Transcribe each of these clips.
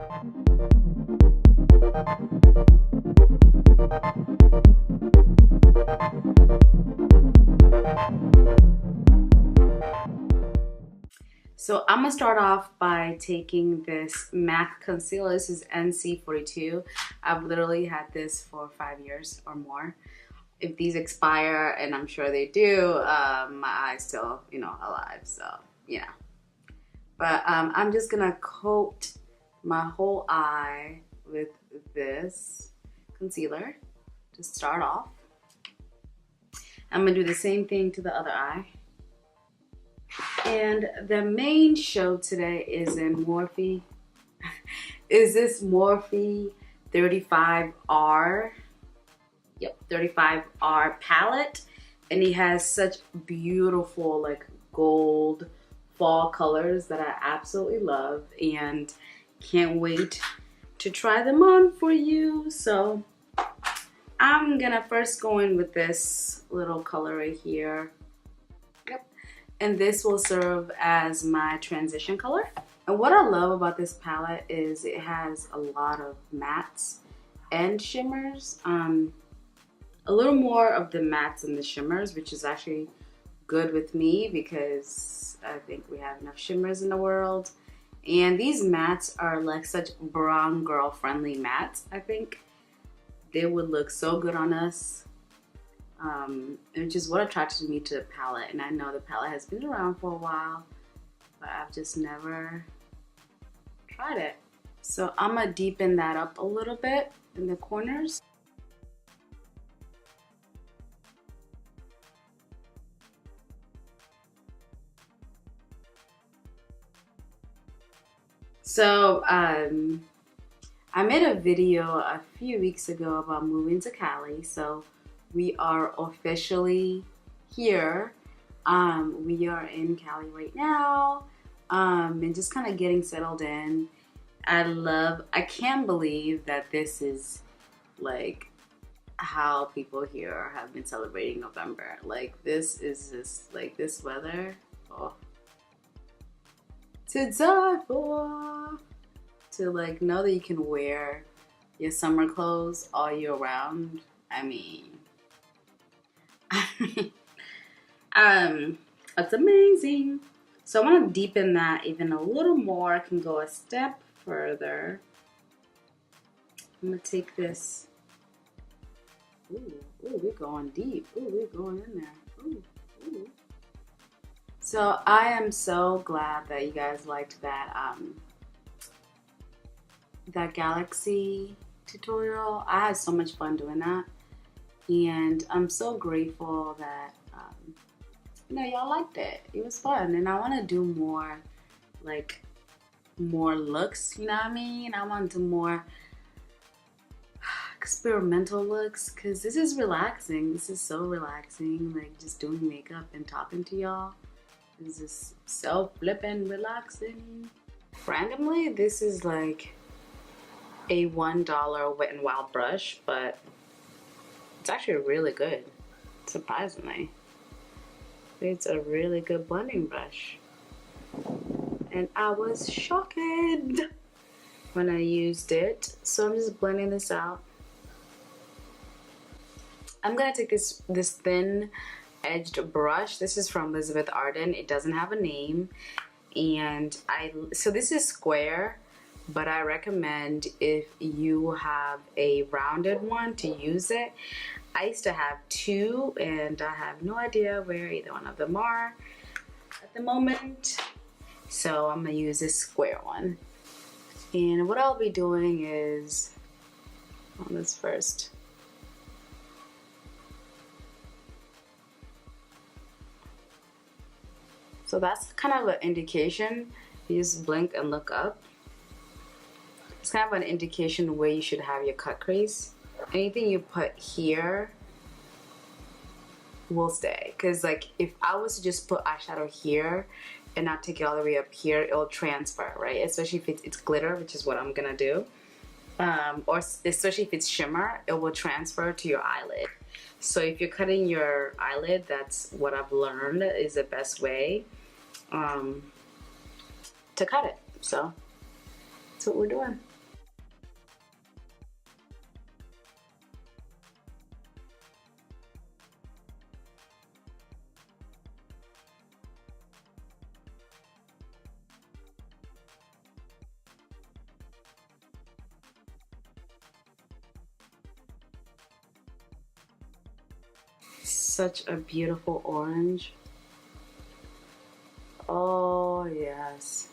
So I'm gonna start off by taking this MAC concealer. This is NC42. I've literally had this for 5 years or more. If these expire, and I'm sure they do, my eye's still, you know, alive, so yeah. But I'm just gonna coat my whole eye with this concealer to start off. I'm gonna do the same thing to the other eye. And the main show today is in Morphe. Is this Morphe 35R? Yep, 35R palette. And it has such beautiful like gold fall colors that I absolutely love and can't wait to try them on for you. So I'm gonna first go in with this little color right here. Yep. And this will serve as my transition color. And what I love about this palette is it has a lot of mattes and shimmers. A little more of the mattes and the shimmers, which is actually good with me because I think we have enough shimmers in the world. And these mattes are like such brown girl friendly mattes. I think they would look so good on us. Which is what attracted me to the palette. And I know the palette has been around for a while, but I've just never tried it. So I'm gonna deepen that up a little bit in the corners. So I made a video a few weeks ago about moving to Cali. So we are officially here. We are in Cali right now, and just kind of getting settled in. I can't believe that this is like how people here have been celebrating November. Like this is just like this weather. Oh. To die for. To like know that you can wear your summer clothes all year round. I mean, it's amazing. So I want to deepen that even a little more. I can go a step further. I'm gonna take this. Ooh, we're going deep. Ooh, we're going in there. Ooh. So I am so glad that you guys liked that that Galaxy tutorial. I had so much fun doing that, and I'm so grateful that you know, y'all liked it. It was fun, and I want to do more like more looks, you know what I mean? I want to do more experimental looks because this is relaxing. This is so relaxing, like just doing makeup and talking to y'all. This is so flippin' relaxing. Randomly, this is like a $1 Wet n Wild brush, but it's actually really good, surprisingly. It's a really good blending brush. And I was shocked when I used it. So I'm just blending this out. I'm gonna take this thin edged brush. This is from Elizabeth Arden. It doesn't have a name. And so this is square, but I recommend if you have a rounded one to use it. I used to have two, and I have no idea where either one of them are at the moment. So I'm gonna use this square one. And what I'll be doing is on this first. So that's kind of an indication. You just blink and look up. It's kind of an indication where you should have your cut crease. Anything you put here will stay. Because like if I was to just put eyeshadow here and not take it all the way up here, it'll transfer, right? Especially if it's glitter, which is what I'm gonna do. Or especially if it's shimmer, it will transfer to your eyelid. So if you're cutting your eyelid, that's what I've learned is the best way to cut it. So that's what we're doing. such a beautiful orange. Oh yes.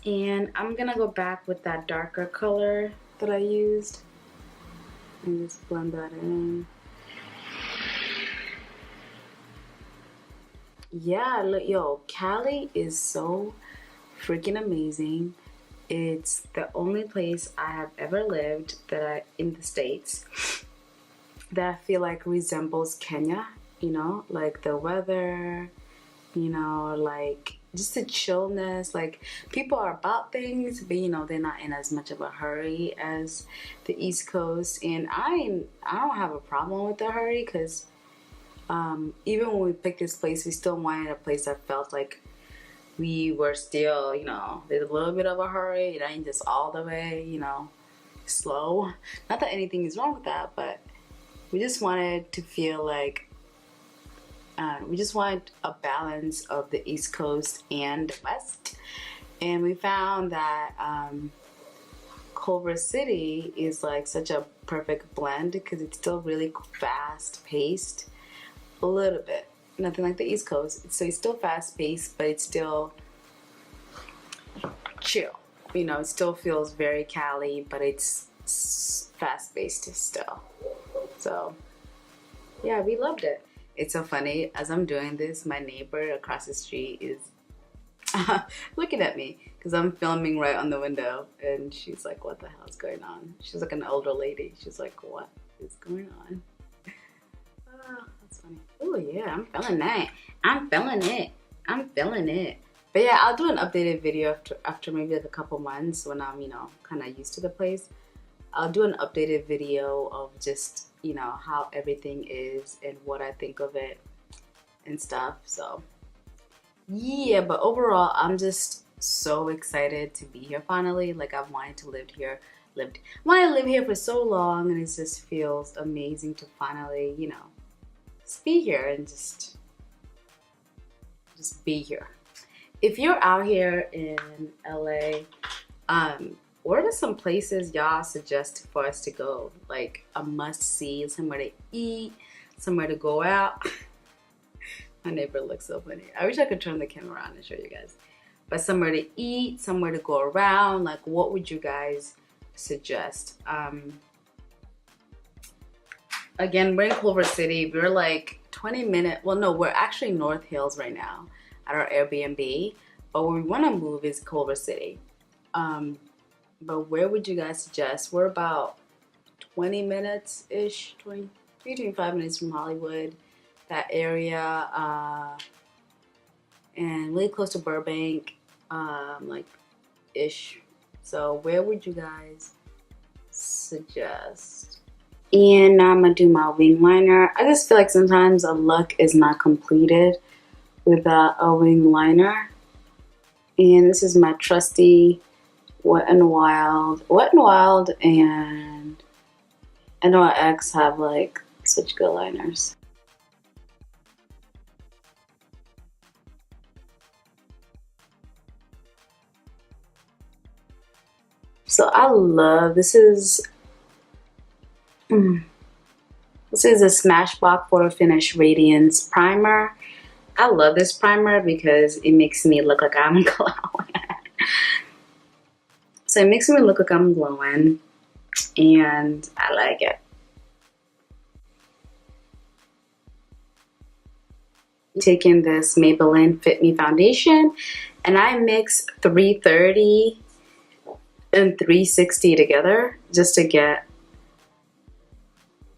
And I'm gonna go back with that darker color that I used and just blend that in. Yeah, look, yo, Cali is so freaking amazing. It's the only place I have ever lived in the States that I feel like resembles Kenya, you know, like the weather, you know, like just the chillness. Like people are about things, but you know, they're not in as much of a hurry as the East Coast. And I don't have a problem with the hurry, because even when we picked this place, we still wanted a place that felt like we were still, you know, there's a little bit of a hurry. It ain't just all the way, you know, slow. Not that anything is wrong with that, but we just wanted to feel like we just wanted a balance of the East Coast and the West. And we found that Culver City is like such a perfect blend, because it's still really fast paced. A little bit, nothing like the East Coast. So it's still fast paced, but it's still chill. You know, it still feels very Cali, but it's fast paced still. So yeah, we loved it. It's so funny, as I'm doing this, my neighbor across the street is looking at me because I'm filming right on the window, and she's like, what the hell is going on? She's like an older lady. She's like, what is going on? That's funny. Oh yeah, I'm feeling that. I'm feeling it. I'm feeling it. But yeah, I'll do an updated video after maybe like a couple months, when I'm, you know, kind of used to the place. I'll do an updated video of just, you know, how everything is and what I think of it and stuff. So yeah, but overall, I'm just so excited to be here finally. Like, I've wanted to live here for so long, and it just feels amazing to finally, you know, just be here and just be here. If you're out here in LA, what are some places y'all suggest for us to go? Like a must-see, somewhere to eat, somewhere to go out. My neighbor looks so funny. I wish I could turn the camera on and show you guys. But somewhere to eat, somewhere to go around. Like, what would you guys suggest? Again, we're in Culver City. We're like 20 minutes. Well, no, we're actually North Hills right now at our Airbnb. But where we want to move is Culver City. But where would you guys suggest? We're about 20 minutes-ish, 25 minutes from Hollywood, that area, and really close to Burbank, like, ish. So where would you guys suggest? And now I'm gonna do my wing liner. I just feel like sometimes a look is not completed without a wing liner. And this is my trusty Wet n Wild. Wet n Wild and NYX have like such good liners. So I love, this is a Smashbox Photo Finish Radiance Primer. I love this primer because it makes me look like I'm glowing. So it makes me look like I'm glowing, and I like it. Taking this Maybelline Fit Me Foundation, and I mix 330 and 360 together just to get,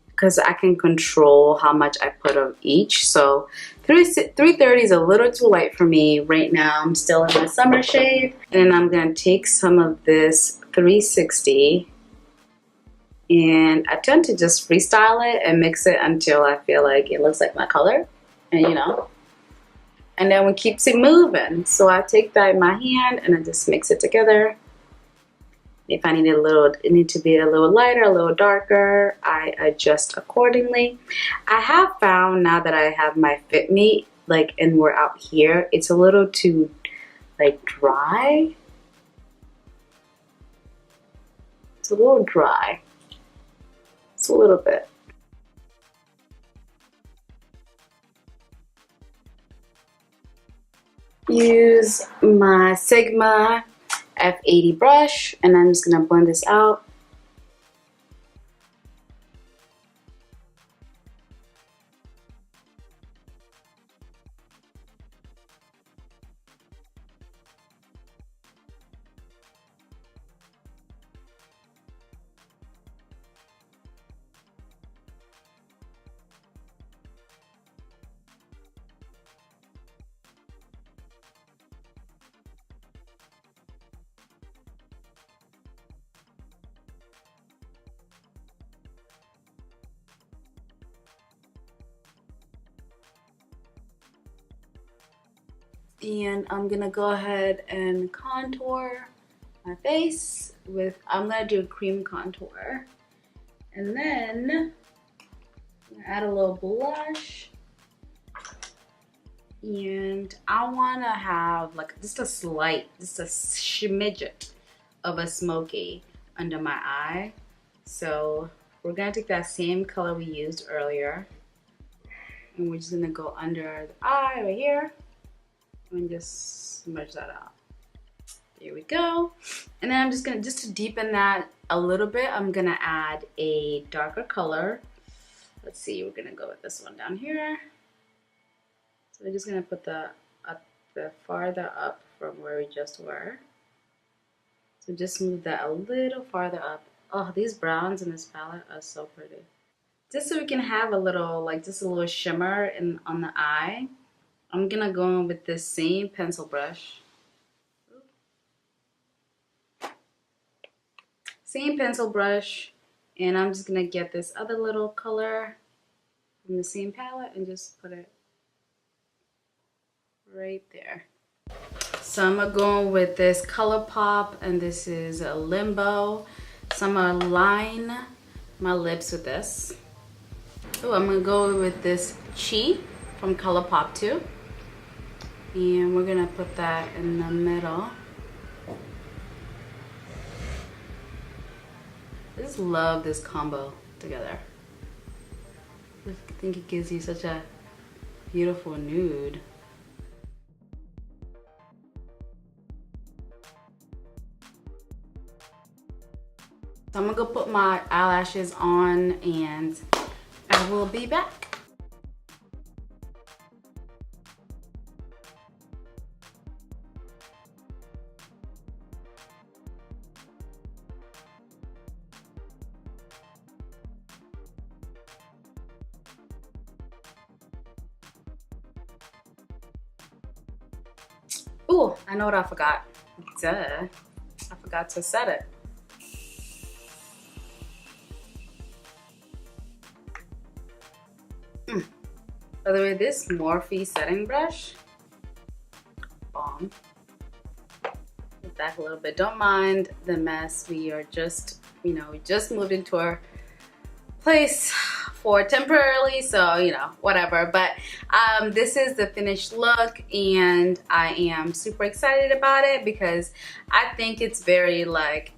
because I can control how much I put of each. So 330 is a little too light for me right now. I'm still in my summer shade. And then I'm going to take some of this 360, and I tend to just freestyle it and mix it until I feel like it looks like my color. And you know, and then it keeps it moving. So I take that in my hand and I just mix it together. If I need it need to be a little lighter, a little darker, I adjust accordingly. I have found now that I have my Fit Me, like, and we're out here, it's a little too, like, dry. It's a little dry. It's a little bit. Use my Sigma F80 brush, and I'm just gonna blend this out. And I'm gonna go ahead and contour my face with, I'm gonna do a cream contour. And then I'm gonna add a little blush. And I wanna have like just a smidget of a smoky under my eye. So we're gonna take that same color we used earlier. And we're just gonna go under the eye right here. And just smudge that out. There we go. And then I'm just gonna, just to deepen that a little bit, I'm gonna add a darker color. Let's see, we're gonna go with this one down here. So we're just gonna put the farther up from where we just were. So just move that a little farther up. Oh, these browns in this palette are so pretty. Just so we can have a little, like just a little shimmer on the eye. I'm gonna go in with this same pencil brush. Same pencil brush, and I'm just gonna get this other little color from the same palette and just put it right there. So I'm gonna go with this Colourpop, and this is a Limbo. So I'm gonna line my lips with this. Oh, I'm gonna go with this Chi from Colourpop too. And we're gonna put that in the middle. I just love this combo together. I think it gives you such a beautiful nude. So I'm gonna go put my eyelashes on, and I will be back. Ooh, I know what I forgot. Duh. I forgot to set it. By the way, this Morphe setting brush, bomb. Back a little bit. Don't mind the mess. We are just, you know, we just moved into our place for temporarily, so you know, whatever. But this is the finished look, and I am super excited about it because I think it's very like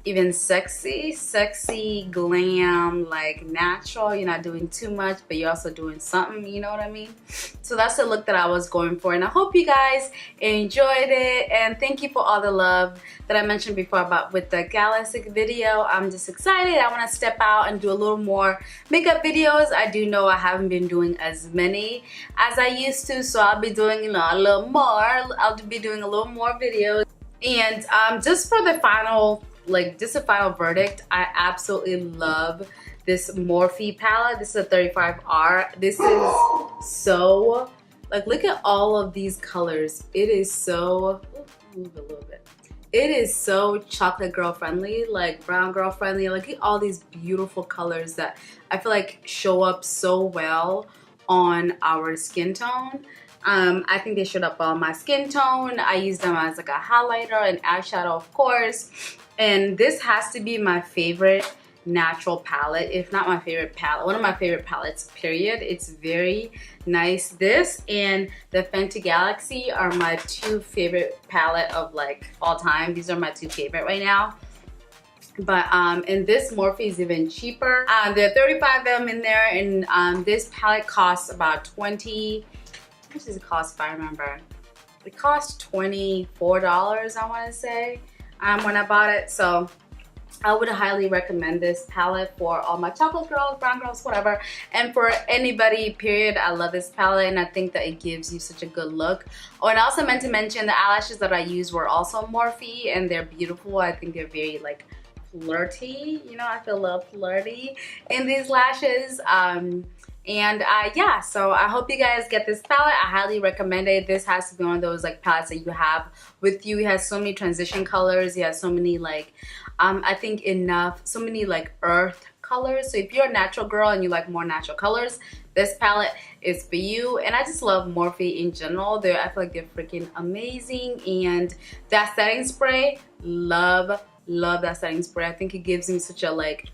even sexy, glam, like natural. You're not doing too much, but you're also doing something, you know what I mean? So that's the look that I was going for, and I hope you guys enjoyed it, and thank you for all the love that I mentioned before about with the Galactic video. I'm just excited. I want to step out and do a little more makeup videos. I do know I haven't been doing as many as I used to, so I'll be doing, you know, a little more. I'll be doing a little more videos. And just for the final, like just a final verdict, I absolutely love this Morphe palette. This is a 35R. This is so, like, look at all of these colors. It is so, move a little bit. It is so chocolate girl friendly, like brown girl friendly. Look at all these beautiful colors that I feel like show up so well on our skin tone. I think they showed up on my skin tone. I use them as like a highlighter and eyeshadow, of course. And this has to be my favorite natural palette, if not my favorite palette, one of my favorite palettes, period. It's very nice. This and the Fenty Galaxy are my two favorite palette of like all time. These are my two favorite right now. But and this Morphe is even cheaper. There are 35 of them in there, and this palette costs about 20. How much does it cost if I remember? It cost $24, I want to say, when I bought it. So I would highly recommend this palette for all my chocolate girls, brown girls, whatever. And for anybody, period. I love this palette, and I think that it gives you such a good look. Oh, and I also meant to mention the eyelashes that I used were also Morphe, and they're beautiful. I think they're very like flirty. You know, I feel a little flirty in these lashes. Yeah, so I hope you guys get this palette. I highly recommend it. This has to be one of those like palettes that you have with you. It has so many transition colors. It has so many like I think so many like earth colors. So if you're a natural girl and you like more natural colors, this palette is for you. And I just love Morphe in general. I feel like they're freaking amazing. And that setting spray, love that setting spray. I think it gives me such a like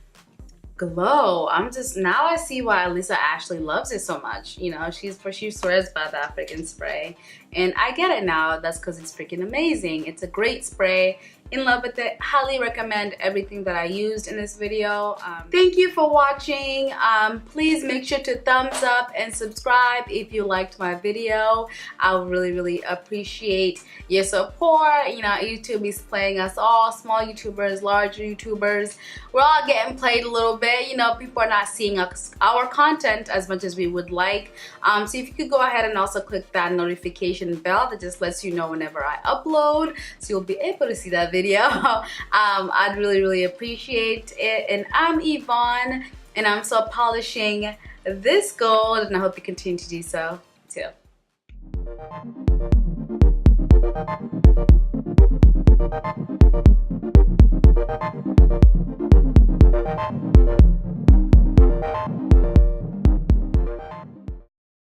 glow. Now I see why Lisa Ashley loves it so much. You know, she swears by that freaking spray, and I get it now. That's because it's freaking amazing. It's a great spray. In love with it. Highly recommend everything that I used in this video. Thank you for watching. Please make sure to thumbs up and subscribe if you liked my video. I would really appreciate your support. You know, YouTube is playing us all, small YouTubers, large YouTubers. We're all getting played a little bit. You know, people are not seeing our content as much as we would like. So if you could go ahead and also click that notification bell that just lets you know whenever I upload, so you'll be able to see that video. I'd really appreciate it. And I'm Yvonne, and I'm still polishing this gold, and I hope you continue to do so too.